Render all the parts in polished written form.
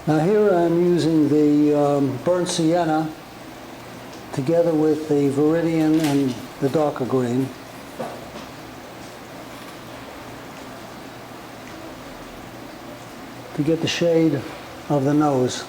Now here I'm using the burnt sienna together with the viridian and the darker green. To get the shade of the nose.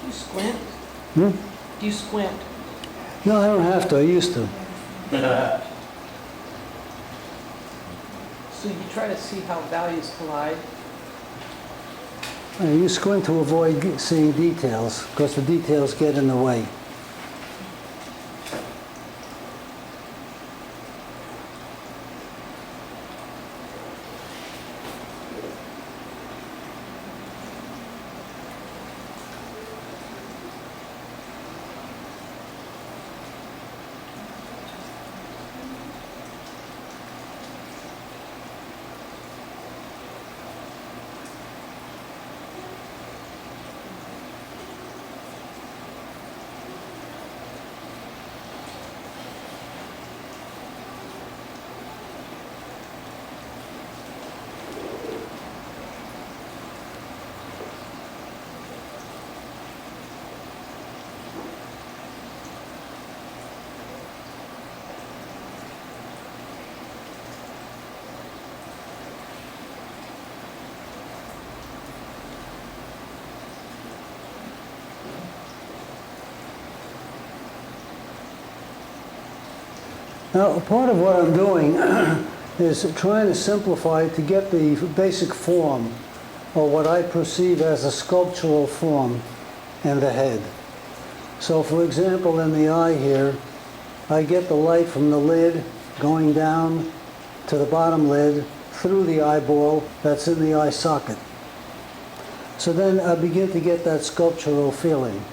Do you squint? Hmm? Do you squint? No, I don't have to. I used to. So you try to see how values collide? You squint to avoid seeing details, because the details get in the way. Now, part of what I'm doing is trying to simplify to get the basic form, or what I perceive as a sculptural form in the head. So, for example, in the eye here, I get the light from the lid going down to the bottom lid through the eyeball that's in the eye socket. So then I begin to get that sculptural feeling.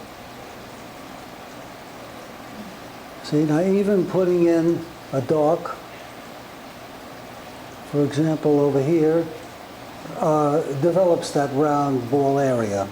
See, now even putting in a dark, for example over here, develops that round ball area.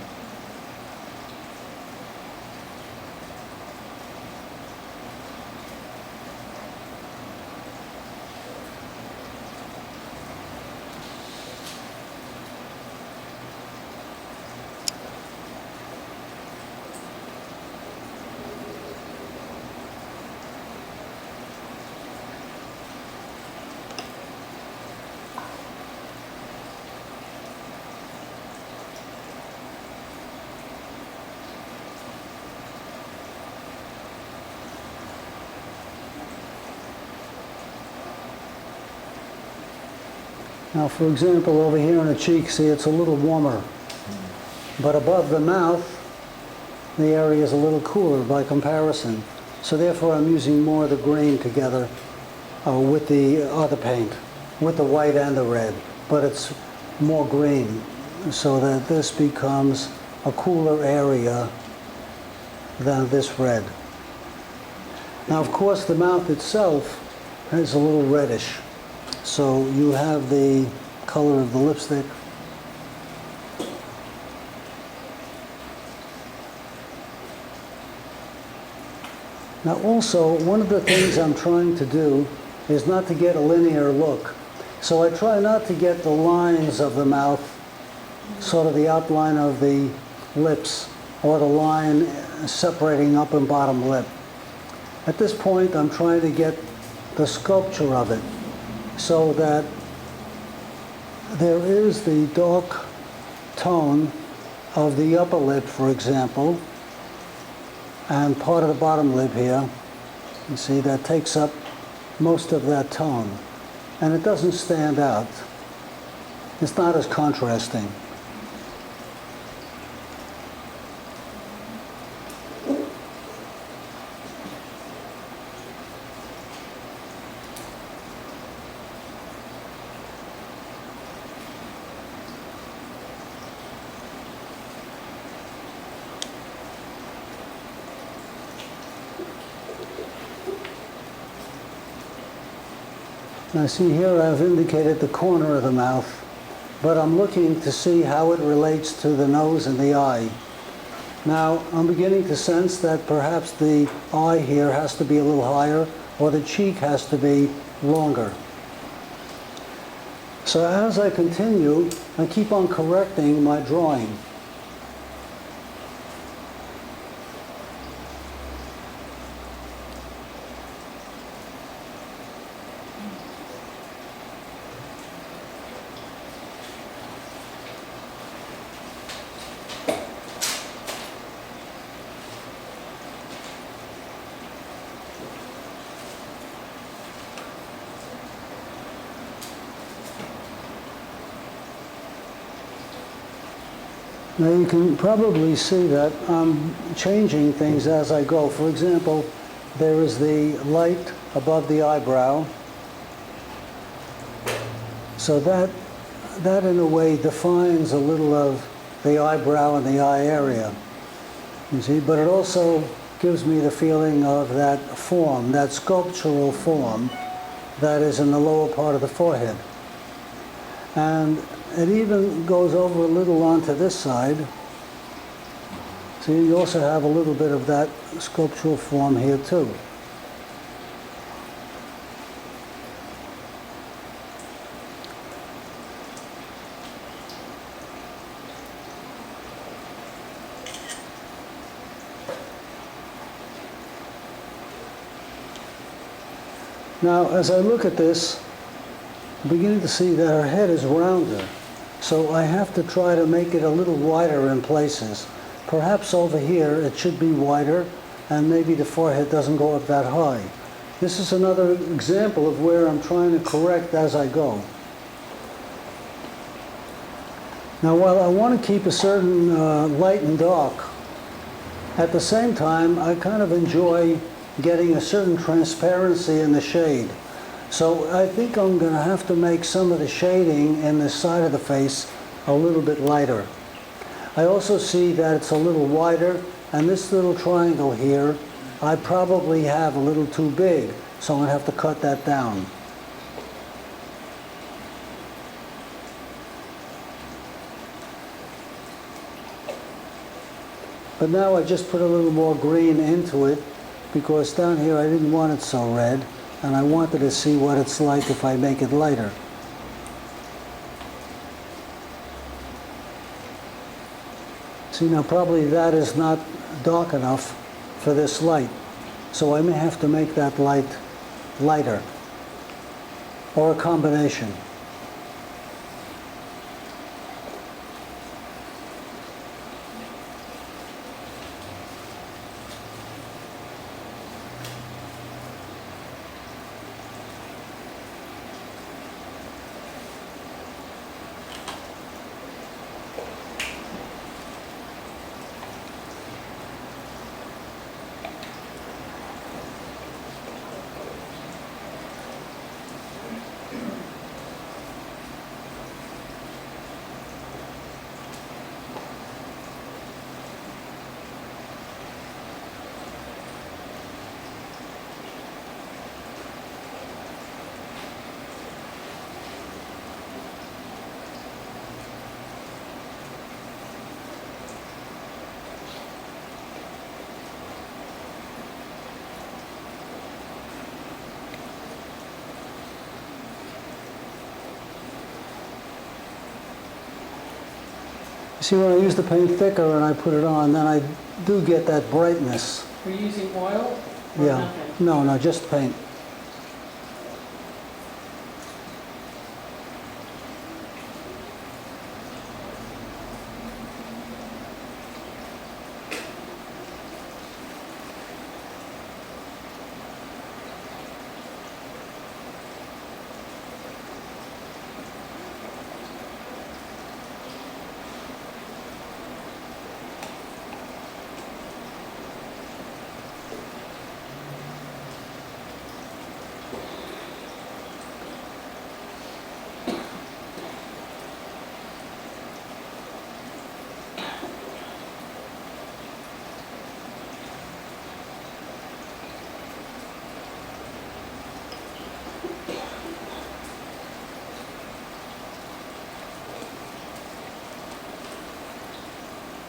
Now, for example, over here in the cheek, see, it's a little warmer. But above the mouth, the area is a little cooler by comparison. So therefore, I'm using more of the green together with the other paint, with the white and the red. But it's more green, so that this becomes a cooler area than this red. Now, of course, the mouth itself is a little reddish. So you have the color of the lipstick. Now also, one of the things I'm trying to do is not to get a linear look. So I try not to get the lines of the mouth, sort of the outline of the lips, or the line separating up and bottom lip. At this point, I'm trying to get the sculpture of it, so that there is the dark tone of the upper lip, for example, and part of the bottom lip here. You see, that takes up most of that tone. And it doesn't stand out. It's not as contrasting. Now see here I've indicated the corner of the mouth, but I'm looking to see how it relates to the nose and the eye. Now I'm beginning to sense that perhaps the eye here has to be a little higher, or the cheek has to be longer. So as I continue, I keep on correcting my drawing. Now you can probably see that I'm changing things as I go. For example, there is the light above the eyebrow. So that in a way defines a little of the eyebrow and the eye area. You see, but it also gives me the feeling of that form, that sculptural form that is in the lower part of the forehead. And it even goes over a little onto this side. So you also have a little bit of that sculptural form here too. Now, as I look at this, I'm beginning to see that her head is rounder. So I have to try to make it a little wider in places. Perhaps over here it should be wider, and maybe the forehead doesn't go up that high. This is another example of where I'm trying to correct as I go. Now, while I want to keep a certain light and dark, at the same time I kind of enjoy getting a certain transparency in the shade. So I think I'm going to have to make some of the shading in the side of the face a little bit lighter. I also see that it's a little wider, and this little triangle here, I probably have a little too big, so I'm going to have to cut that down. But now I just put a little more green into it, because down here I didn't want it so red. And I wanted to see what it's like if I make it lighter. See, now probably that is not dark enough for this light. So I may have to make that light lighter, or a combination. See, when I use the paint thicker and I put it on, then I do get that brightness. We're using oil or Yeah. nothing? No, just paint.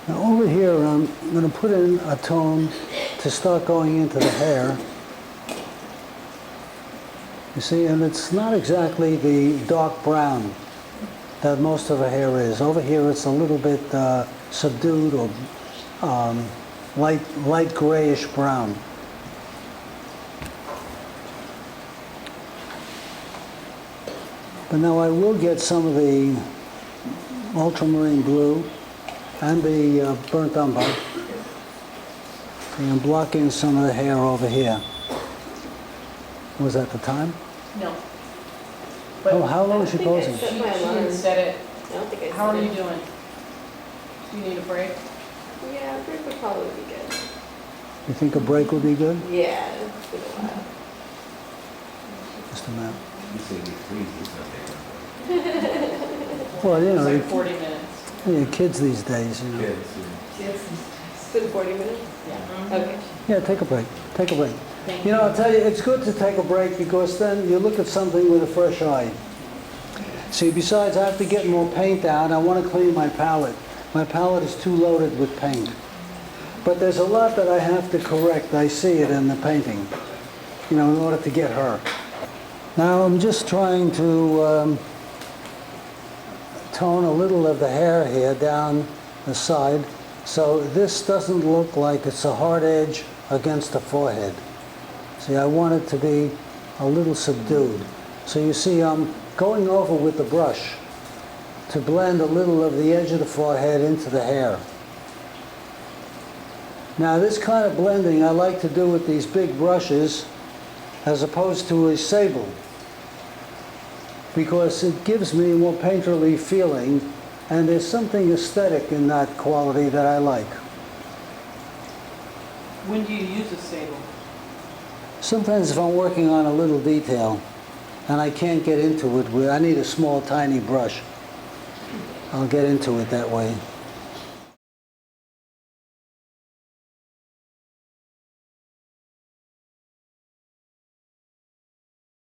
Now over here, I'm going to put in a tone to start going into the hair. You see, and it's not exactly the dark brown that most of her hair is. Over here it's a little bit subdued or light grayish brown. But now I will get some of the ultramarine blue and the burnt umber. And block in some of the hair over here. Was that the time? No. Oh, how long is she I think I posing? set She my alarm. didn't set it. I don't think I How are set you it. doing? Do you need a break? Yeah, a break would probably be good. You think a break would be good? Yeah, it's been a while. Just a minute. You say we freeze or something. Well, you know, It's like 40 minutes. your kids these days, you know. Kids, It's been 40 minutes? Yeah. Okay. Yeah, take a break. Take a break. Thank You know, I'll tell you, it's good to take a break because then you look at something with a fresh eye. See, besides I have to get more paint out, I want to clean my palette. My palette is too loaded with paint. But there's a lot that I have to correct. I see it in the painting, you know, in order to get her. Now I'm just trying to tone a little of the hair here down the side so this doesn't look like it's a hard edge against the forehead. See, I want it to be a little subdued. So you see I'm going over with the brush to blend a little of the edge of the forehead into the hair. Now this kind of blending I like to do with these big brushes as opposed to a sable, because it gives me a more painterly feeling and there's something aesthetic in that quality that I like. When do you use a sable? Sometimes if I'm working on a little detail and I can't get into it, I need a small tiny brush. I'll get into it that way.